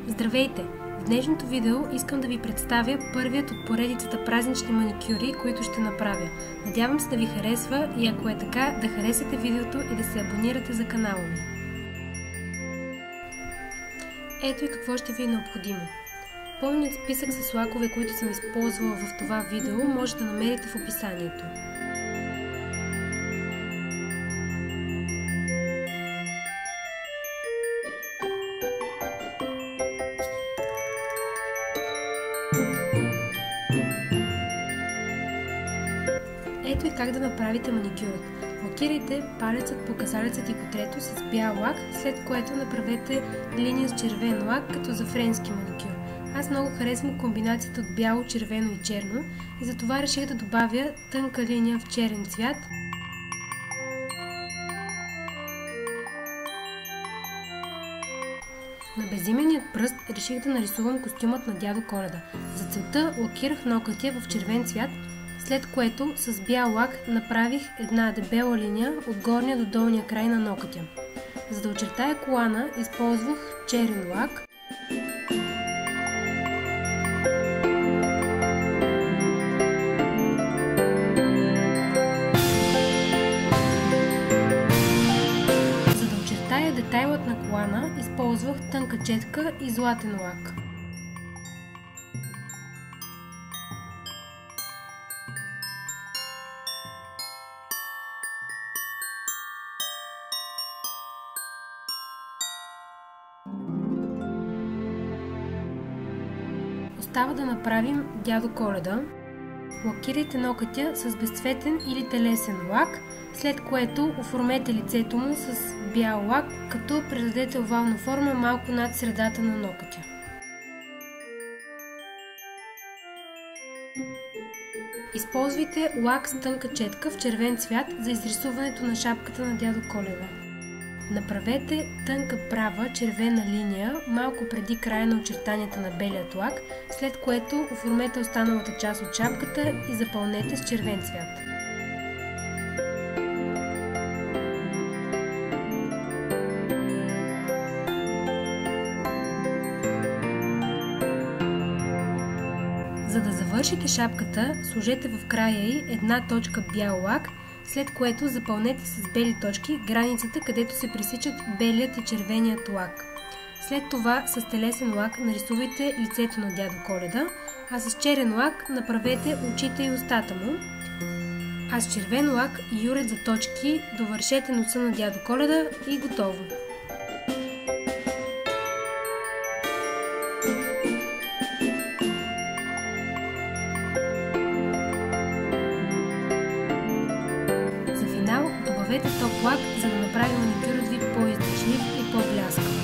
Здравейте! В днешното видео искам да ви представя първият от поредицата празнични маникюри, които ще направя. Надявам се да ви харесва и ако е така, да харесате видеото и да се абонирате за канала ми. Ето и какво ще ви е необходимо. Пълният списък с лакове, които съм използвала в това видео, може да намерите в описанието. Ето и как да направите маникюрът. Лакирайте палецът, показалецът и котрето с бял лак, след което направете линия с червен лак, като за френски маникюр. Аз много харесвам комбинацията от бяло, червено и черно и затова реших да добавя тънка линия в черен цвят. На безименият пръст реших да нарисувам костюмът на Дядо Коледа. За целта лакирах нокътя в червен цвят, след което с бял лак направих една дебела линия от горния до долния край на нокътя. За да очертая колана, използвах черен лак. За да очертая детайлът на колана, използвах тънка четка и златен лак. Остава да направим Дядо Коледа. Лакирайте нокътя с безцветен или телесен лак, след което оформете лицето му с бял лак, като придадете овална форма малко над средата на нокътя. Използвайте лак с тънка четка в червен цвят за изрисуването на шапката на Дядо Коледа. Направете тънка права червена линия малко преди края на очертанията на белият лак, след което оформете останалата част от шапката и запълнете с червен цвят. За да завършите шапката, сложете в края й една точка бял лак, след което запълнете с бели точки границата, където се пресичат белият и червеният лак. След това с телесен лак нарисувайте лицето на Дядо Коледа, а с черен лак направете очите и устата му, а с червен лак и юред за точки довършете носа на Дядо Коледа и готово! Добавете топ лак, за да направи маникюрът ви по-издържлив и по-бляскав.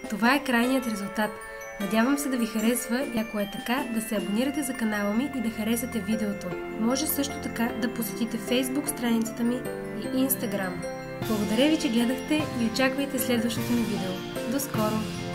Това е крайният резултат. Надявам се да ви харесва и ако е така, да се абонирате за канала ми и да харесате видеото. Може също така да посетите Facebook страницата ми и Instagram. Благодаря ви, че гледахте и очаквайте следващото ми видео. До скоро!